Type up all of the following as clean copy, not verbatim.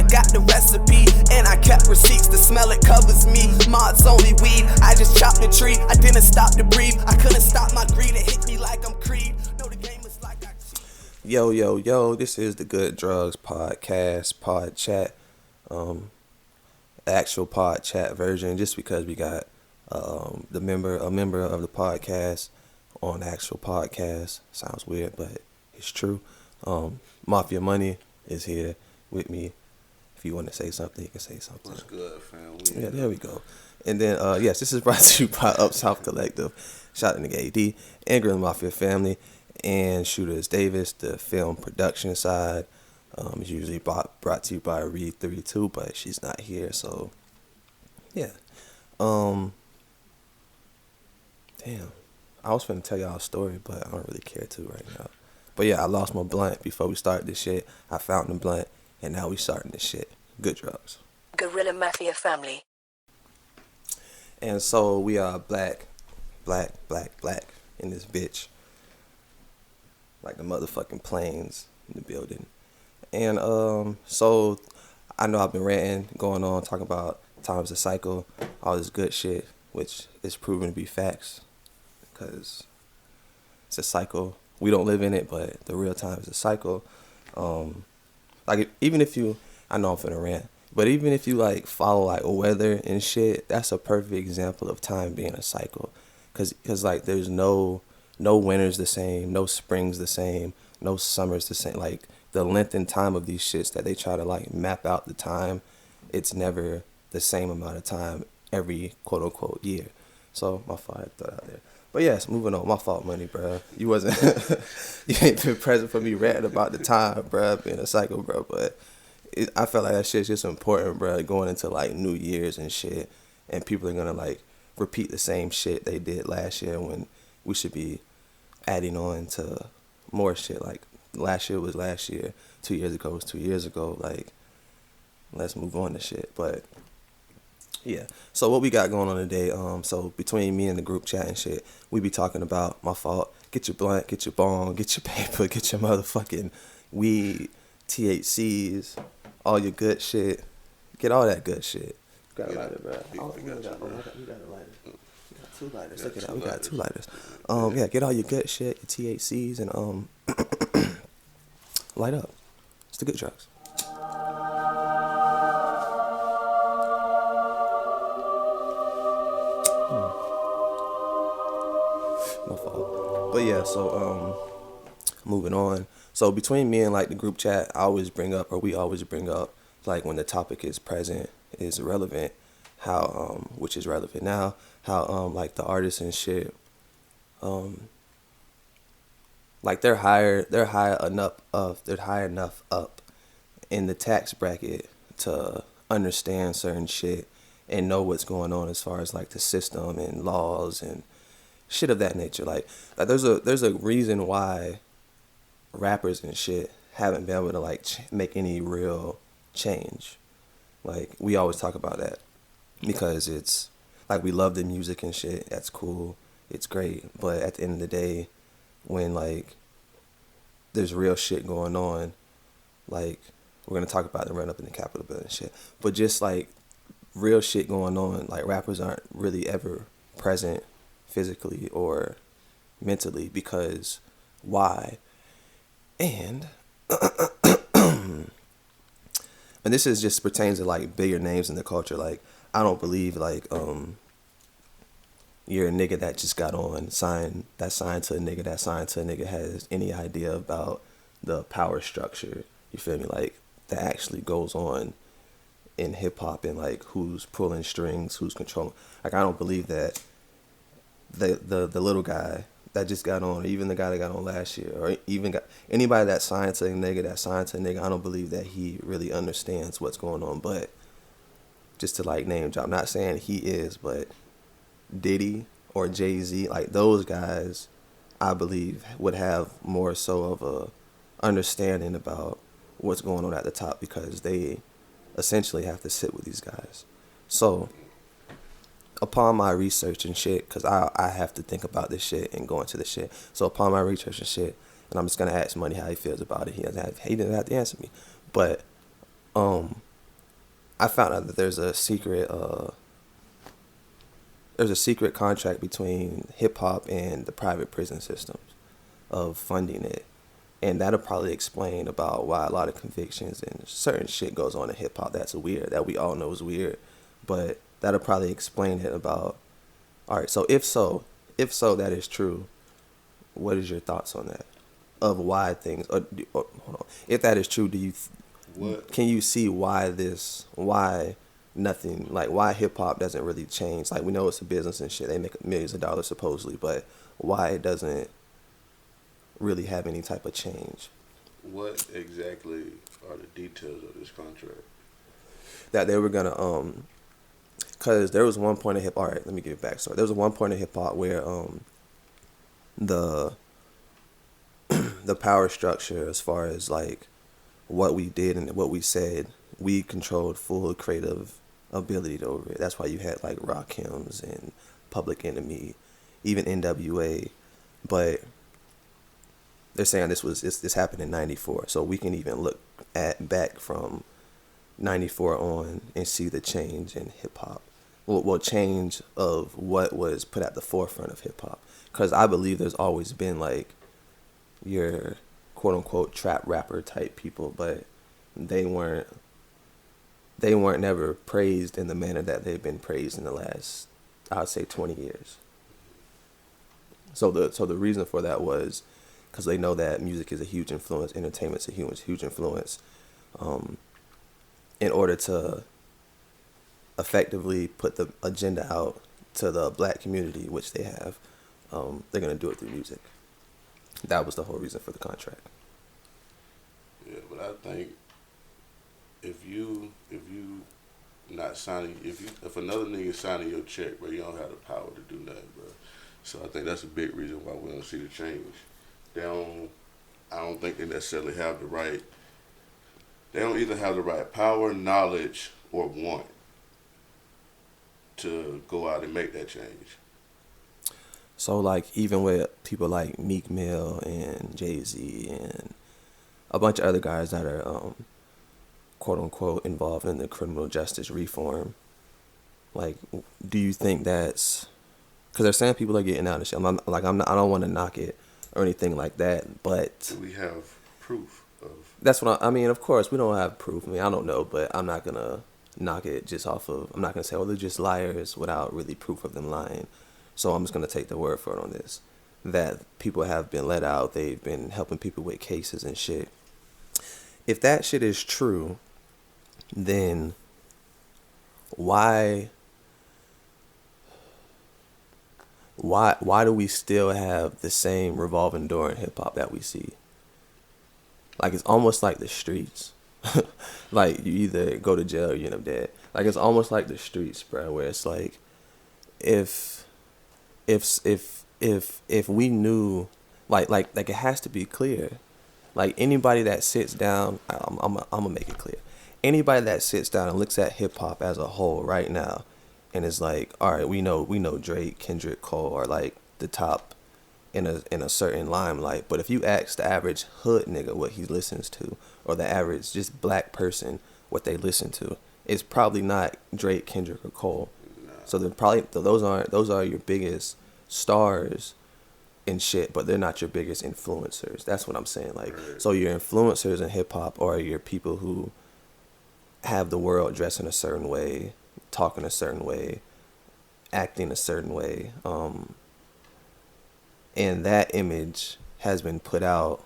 got the recipe, and I kept receipts. The smell it covers me. Mods only weed. I just chopped the tree. I didn't stop to breathe. I couldn't stop my greed. It hit me like I'm Creed. No, the game is like I cheat. Yo, this is the Good Drugs podcast, pod chat, actual pod chat version, just because we got a member of the podcast on the actual podcast. Sounds weird, but it's true. Mafia Money is here with me. If you want to say something, you can say something. What's good, fam? Yeah, there we go. And then, yes, this is brought to you by UpSouthCollective. Shout out to nigga AD and Gorealah Mafia family, and ShooterDavis, the film production side. It's usually brought to you by Reed 32, but she's not here, so yeah. Damn, I was finna tell y'all a story, but I don't really care to right now. But yeah, I lost my blunt before we started this shit. I found the blunt, and now we starting this shit. Good drugs. Gorealah Mafia family. And so we are black in this bitch. Like the motherfucking planes in the building. And so I know I've been ranting, going on, talking about time's a cycle, all this good shit, which is proven to be facts. Because it's a cycle. We don't live in it, but the real time is a cycle. Like, even if you, I know I'm finna rant, but even if you, like, follow, like, weather and shit, that's a perfect example of time being a cycle. Because like, there's no winter's the same, no spring's the same, no summer's the same. Like, the length and time of these shits that they try to, like, map out the time, it's never the same amount of time every quote-unquote year. So, my fault, I had to throw that out there. But yes, moving on. My fault, Money, bro. You wasn't, you ain't been present for me ranting about the time, bro, being a cycle, bro. But I felt like that shit's just important, bro, going into, like, New Year's and shit. And people are going to, like, repeat the same shit they did last year when we should be adding on to more shit. Like, last year was last year. 2 years ago was 2 years ago. Like, let's move on to shit. But yeah, so what we got going on today, so between me and the group chat and shit, we be talking about, my fault, get your blunt, get your bong, get your paper, get your motherfucking weed, THCs, all your good shit, get all that good shit. Got a lighter, bro. We got a lighter. We got two lighters. Look at that, we got two lighters. Yeah, get all your good shit, your THCs, and light up. It's the good drugs. My fault. But yeah, so moving on. So between me and, like, the group chat, we always bring up, like, when the topic is present, is relevant, how which is relevant now, how like the artists and shit, like they're high enough up in the tax bracket to understand certain shit and know what's going on as far as, like, the system and laws and shit of that nature. Like there's a reason why rappers and shit haven't been able to, like, make any real change. Like, we always talk about that because it's like, we love the music and shit. That's cool. It's great. But at the end of the day, when, like, there's real shit going on, like, we're going to talk about the run up in the Capitol building and shit. But just, like, real shit going on, like, rappers aren't really ever present physically or mentally, because why? And and this is just pertains to, like, bigger names in the culture. Like, I don't believe, like, you're a nigga that just got on, signed to a nigga has any idea about the power structure, you feel me, like, that actually goes on in hip hop, and, like, who's pulling strings, who's controlling. Like, I don't believe that the little guy that just got on, or even the guy that got on last year, or even got anybody that signed to a nigga, I don't believe that he really understands what's going on. But just to, like, name drop, not saying he is, but Diddy or Jay-Z, like, those guys, I believe, would have more so of a understanding about what's going on at the top, because they essentially have to sit with these guys. So upon my research and shit, because I have to think about this shit and go into this shit. So upon my research and shit, and I'm just going to ask Money how he feels about it. He didn't have to answer me. But I found out that there's a secret contract between hip hop and the private prison systems of funding it. And that'll probably explain about why a lot of convictions and certain shit goes on in hip hop that's weird, that we all know is weird. But that'll probably explain it about, all right, so if that is true, what is your thoughts on that? Of why things, hold on. If that is true, can you see why nothing, like why hip hop doesn't really change? Like we know it's a business and shit, they make millions of dollars supposedly, but why it doesn't really have any type of change? What exactly are the details of this contract? That they were gonna cause there was one point in hip. All right, let me give it back. Sorry, there was one point in hip hop where the power structure, as far as like what we did and what we said, we controlled full creative ability over it. That's why you had like Rakims and Public Enemy, even NWA, but they're saying this happened in '94, so we can even look back from '94 on and see the change in hip hop. Well, change of what was put at the forefront of hip hop. Because I believe there's always been like your quote unquote trap rapper type people, but they weren't never praised in the manner that they've been praised in the last, I would say, 20 years. So the reason for that was because they know that music is a huge influence, entertainment's a huge influence. In order to effectively put the agenda out to the black community, which they have, they're going to do it through music. That was the whole reason for the contract. Yeah, but I think if you not signing, if another nigga signing your check, bro, you don't have the power to do nothing, bro. So I think that's a big reason why we don't see the change. I don't think they necessarily have the right. They don't either have the right power, knowledge, or want to go out and make that change. So like even with people like Meek Mill and Jay-Z and a bunch of other guys that are quote unquote involved in the criminal justice reform, like do you think that's because they're saying people are getting out of shit? I don't want to knock it or anything like that, but do we have proof of? That's what I mean. Of course, we don't have proof. I mean, I don't know, but I'm not gonna knock it just off of. I'm not gonna say, oh, they're just liars without really proof of them lying. So I'm just gonna take the word for it on this. That people have been let out. They've been helping people with cases and shit. If that shit is true, then why do we still have the same revolving door in hip hop that we see? Like it's almost like the streets. Like you either go to jail or you end up dead. Like it's almost like the streets, bro, where it's like if we knew like it has to be clear. Like anybody that sits down, I'm gonna make it clear. Anybody that sits down and looks at hip hop as a whole right now and is like, all right, we know Drake, Kendrick, Cole are like the top in a certain limelight. But if you ask the average hood nigga what he listens to, or the average just black person what they listen to, it's probably not Drake, Kendrick, or Cole. So they're probably those are your biggest stars and shit, but they're not your biggest influencers. That's what I'm saying. Like, so your influencers in hip hop are your people who have the world dressing a certain way, talking a certain way, acting a certain way, and that image has been put out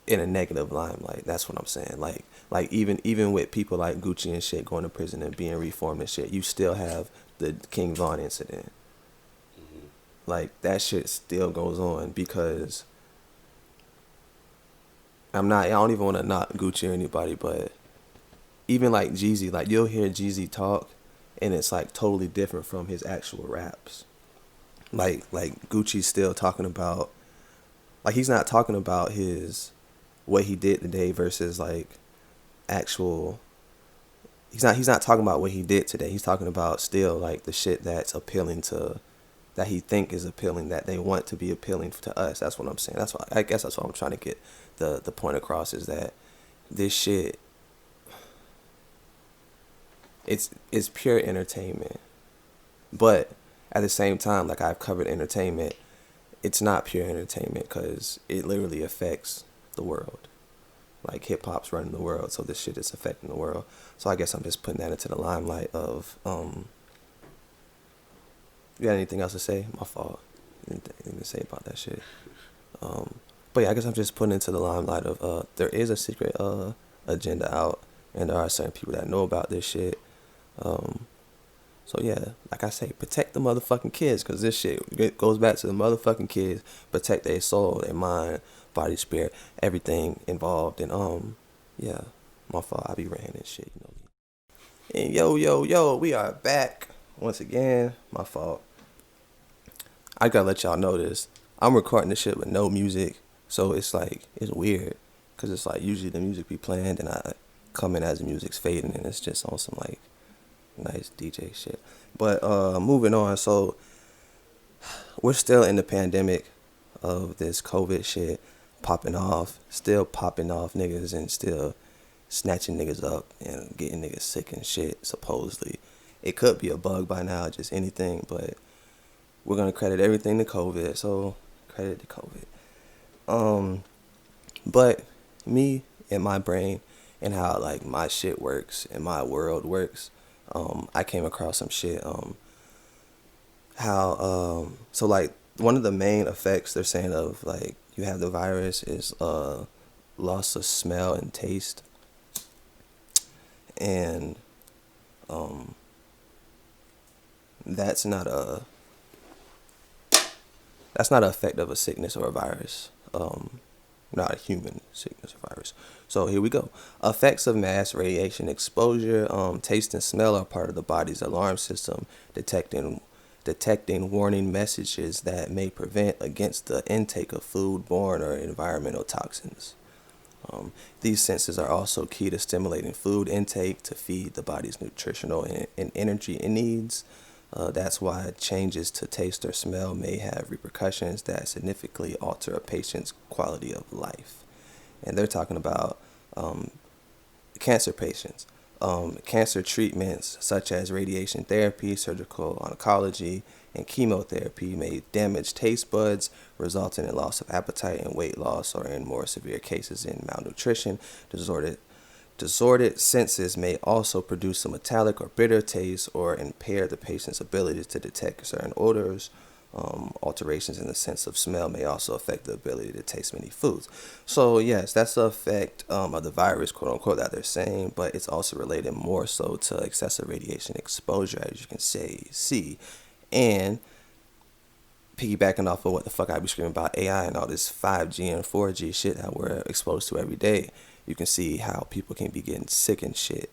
in a negative limelight. That's what I'm saying. Like even with people like Gucci and shit going to prison and being reformed and shit, you still have the King Von incident. Mm-hmm. Like that shit still goes on because I don't even want to knock Gucci or anybody, but even like Jeezy, like you'll hear Jeezy talk and it's like totally different from his actual raps. Like Gucci's still talking about, like he's not talking about what he did today versus like actual. He's not talking about what he did today. He's talking about still like the shit that's appealing to, that he think is appealing, that they want to be appealing to us. That's what I'm saying. I guess that's what I'm trying to get the point across, is that this shit, it's pure entertainment. But at the same time, like I've covered entertainment, it's not pure entertainment because it literally affects the world. Like hip hop's running the world, so this shit is affecting the world. So I guess I'm just putting that into the limelight of. You got anything else to say? My fault. Anything to say about that shit? But yeah, I guess I'm just putting into the limelight of there is a secret agenda out, and there are certain people that know about this shit. So yeah, like I say, protect the motherfucking kids, because this shit goes back to the motherfucking kids. Protect their soul, their mind, body, spirit, everything involved. And yeah, my fault. I be ranting and shit, you know. And yo, we are back once again. My fault. I gotta let y'all know this. I'm recording this shit with no music, so it's like it's weird, cause it's like usually the music be playing, and I come in as the music's fading, and it's just on some like nice DJ shit. But moving on, so we're still in the pandemic of this COVID shit popping off, still popping off niggas and still snatching niggas up and getting niggas sick and shit, supposedly. It could be a bug by now, just anything, but we're gonna credit everything to COVID, so credit to COVID. But me and my brain and how like my shit works and my world works, I came across some shit, so like one of the main effects they're saying of like you have the virus is loss of smell and taste. And that's not an effect of a sickness or a virus, not a human sickness or virus. So here we go. Effects of mass radiation exposure. Taste and smell are part of the body's alarm system, detecting warning messages that may prevent against the intake of food-borne or environmental toxins. These senses are also key to stimulating food intake to feed the body's nutritional and energy needs. That's why changes to taste or smell may have repercussions that significantly alter a patient's quality of life. And they're talking about cancer patients. Cancer treatments such as radiation therapy, surgical oncology, and chemotherapy may damage taste buds, resulting in loss of appetite and weight loss, or in more severe cases in malnutrition. Disordered senses may also produce a metallic or bitter taste or impair the patient's ability to detect certain odors. Alterations in the sense of smell may also affect the ability to taste many foods. So yes, that's the effect of the virus, quote unquote, that they're saying, but it's also related more so to excessive radiation exposure, as you can see. And piggybacking off of what the fuck I be screaming about AI and all this 5G and 4G shit that we're exposed to every day, you can see how people can be getting sick and shit.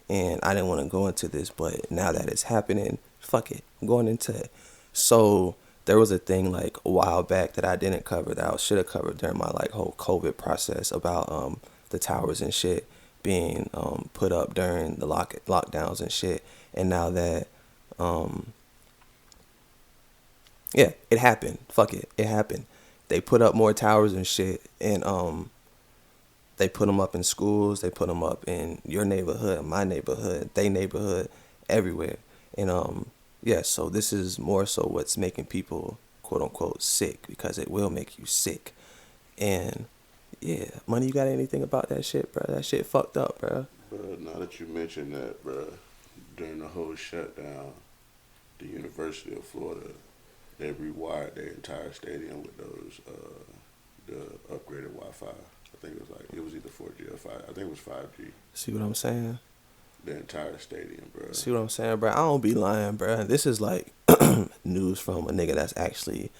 And I didn't want to go into this, but now that it's happening, fuck it, I'm going into it. So there was a thing like a while back that I didn't cover that I should have covered during my like whole COVID process about the towers and shit being put up during the lockdowns and shit. And now that yeah, it happened. Fuck it, it happened. They put up more towers and shit, and they put them up in schools. They put them up in your neighborhood, my neighborhood, they neighborhood, everywhere. And yeah, so this is more so what's making people, quote unquote, sick, because it will make you sick. And yeah, Money, you got anything about that shit, bro? That shit fucked up, bro. Bro, now that you mentioned that, bro, during the whole shutdown, the University of Florida, they rewired their entire stadium with those the upgraded Wi-Fi. I think it was either 4G or 5. I think it was 5G. See what I'm saying? The entire stadium, bro. See what I'm saying, bro? I don't be lying, bro. This is like news from a nigga that's actually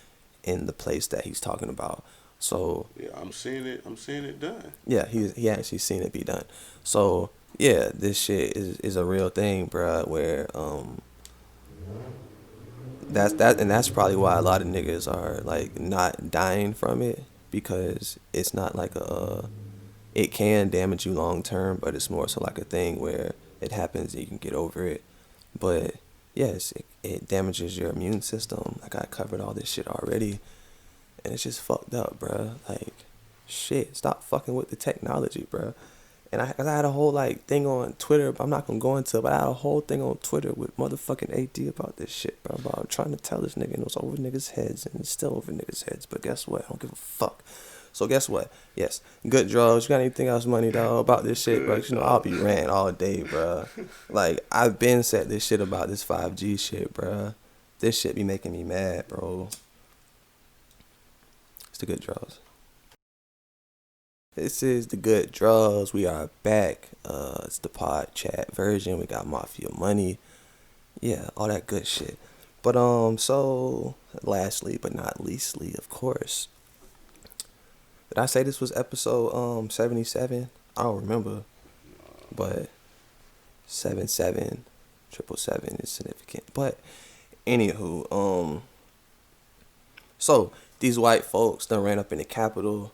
in the place that he's talking about. So yeah, I'm seeing it done. Yeah, he actually seen it be done. So yeah, this shit is a real thing, bro. Where that's probably why a lot of niggas are like not dying from it, because it's not like it can damage you long term, but it's more so like a thing where it happens and you can get over it. But yes, it damages your immune system. Like I covered all this shit already, and it's just fucked up, bruh. Like shit, stop fucking with the technology, bruh. And I had a whole like thing on Twitter, but I'm not gonna go into it, but I had a whole thing on Twitter with motherfucking AD about this shit, bro. About trying to tell this nigga, and it was over niggas' heads, and it's still over niggas' heads. But guess what? I don't give a fuck. So guess what? Yes, good drugs. You got anything else, money, dog, about this shit, bro? You know, I'll be ranting all day, bro. Like, I've been said this shit about this 5G shit, bro. This shit be making me mad, bro. It's the good drugs. This is the good drugs. We are back. It's the pod chat version. We got Mafia money. Yeah, all that good shit. But so lastly but not leastly, of course. Did I say this was episode 77? I don't remember. But 77, 777 is significant. But anywho, so these white folks done ran up in the Capitol.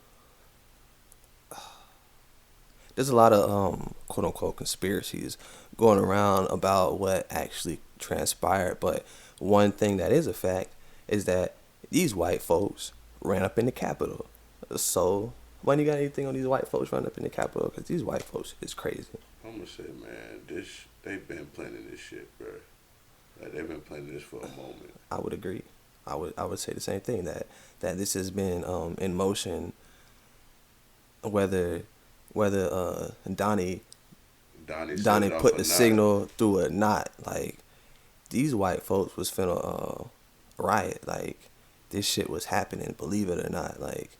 There's a lot of quote unquote conspiracies going around about what actually transpired, but one thing that is a fact is that these white folks ran up in the Capitol. So, when you got anything on these white folks running up in the Capitol? Because these white folks is crazy. I'm gonna say, man, they've been planning this shit, bro. Like, they've been planning this for a moment. I would agree. I would say the same thing, that this has been in motion. Whether Donnie put the signal through or not, like, these white folks was finna riot. Like, this shit was happening, believe it or not. Like,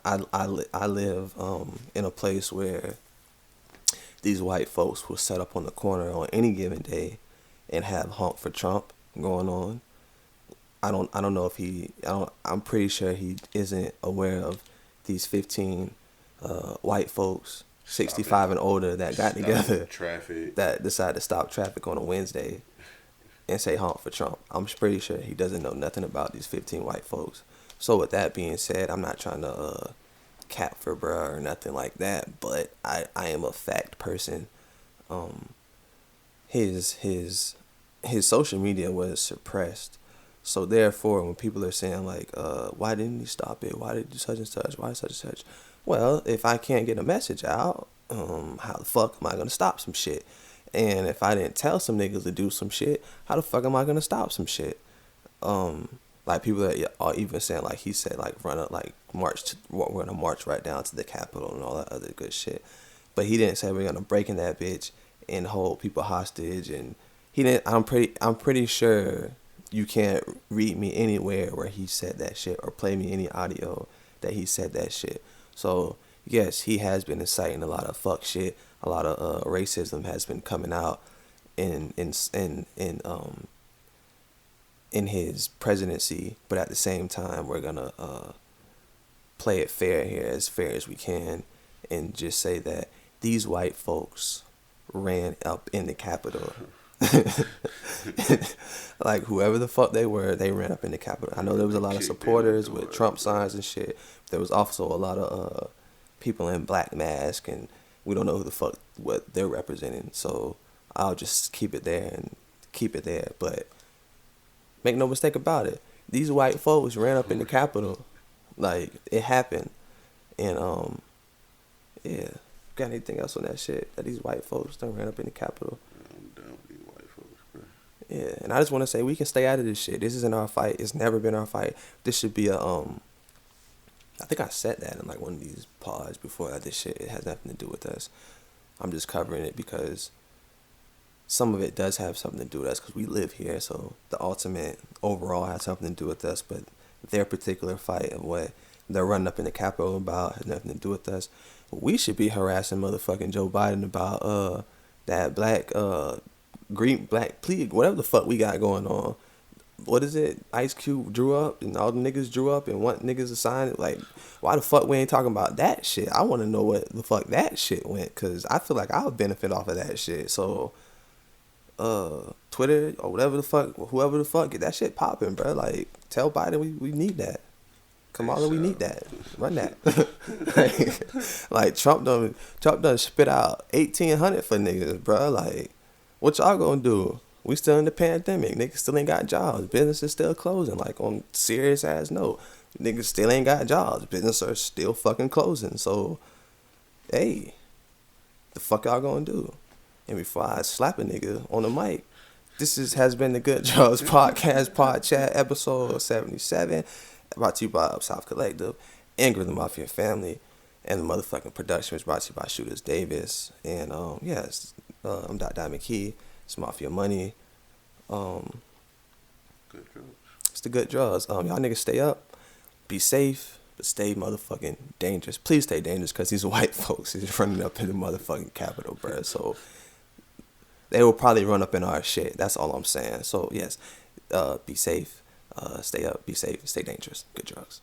I live in a place where these white folks will set up on the corner on any given day and have honk for Trump going on. I don't know if I'm pretty sure he isn't aware of these 15 white folks 65 and older that got together traffic, that decided to stop traffic on a Wednesday and say honk for Trump. I'm pretty sure he doesn't know nothing about these 15 white folks. So with that being said, I'm not trying to cap for bruh or nothing like that, but I am a fact person. His social media was suppressed. So therefore, when people are saying like, why didn't he stop it? Why did you such and such? Why such and such? Well, if I can't get a message out, how the fuck am I gonna stop some shit? And if I didn't tell some niggas to do some shit, how the fuck am I gonna stop some shit? Like, people that are even saying, like, he said, like, we're gonna march right down to the Capitol and all that other good shit. But he didn't say we're gonna break in that bitch and hold people hostage. And he didn't. I'm pretty sure you can't read me anywhere where he said that shit or play me any audio that he said that shit. So yes, he has been inciting a lot of fuck shit. A lot of racism has been coming out in his presidency, but at the same time, we're gonna play it fair here, as fair as we can, and just say that these white folks ran up in the Capitol. Like, whoever the fuck they were, they ran up in the Capitol. I know there was a lot of supporters with Trump signs and shit. There was also a lot of people in black masks, and we don't know who the fuck what they're representing. So I'll just keep it there. But make no mistake about it, these white folks ran up in the Capitol. Like, it happened. And yeah. Got anything else on that shit? That these white folks done ran up in the Capitol. I'm down with these white folks, bro. Yeah, and I just want to say we can stay out of this shit. This isn't our fight. It's never been our fight. This should be a I think I said that in like one of these pods before, that this shit, it has nothing to do with us. I'm just covering it because some of it does have something to do with us because we live here. So the ultimate overall has something to do with us, but their particular fight of what they're running up in the Capitol about has nothing to do with us. We should be harassing motherfucking Joe Biden about that black plea, whatever the fuck we got going on. What is it? Ice Cube drew up and all the niggas drew up and want niggas to sign it. Like, why the fuck we ain't talking about that shit? I want to know what the fuck that shit went, because I feel like I would benefit off of that shit. So Twitter or whatever the fuck, whoever the fuck, get that shit popping, bro. Like, tell Biden we need that. Kamala, we need that. Run that. Like Trump done spit out 1,800 for niggas, bro. Like, what y'all gonna do? We still in the pandemic. Niggas still ain't got jobs. Business is still closing. Like, on serious ass note, niggas still ain't got jobs. Business are still fucking closing. So, hey, the fuck y'all gonna do? And before I slap a nigga on the mic, has been the Good Drugs Podcast, Pod Chat, episode 77, brought to you by UpSouthCollective, Ingrid the Mafia family, and the motherfucking production was brought to you by ShooterDavis. And I'm Dot Diamond Key. It's Mafia Money. Good drugs. It's the Good Drugs. Y'all niggas stay up, be safe, but stay motherfucking dangerous. Please stay dangerous, because these white folks is running up in the motherfucking Capitol, bruh. So they will probably run up in our shit. That's all I'm saying. So yes, be safe, stay up, be safe, stay dangerous. Good drugs.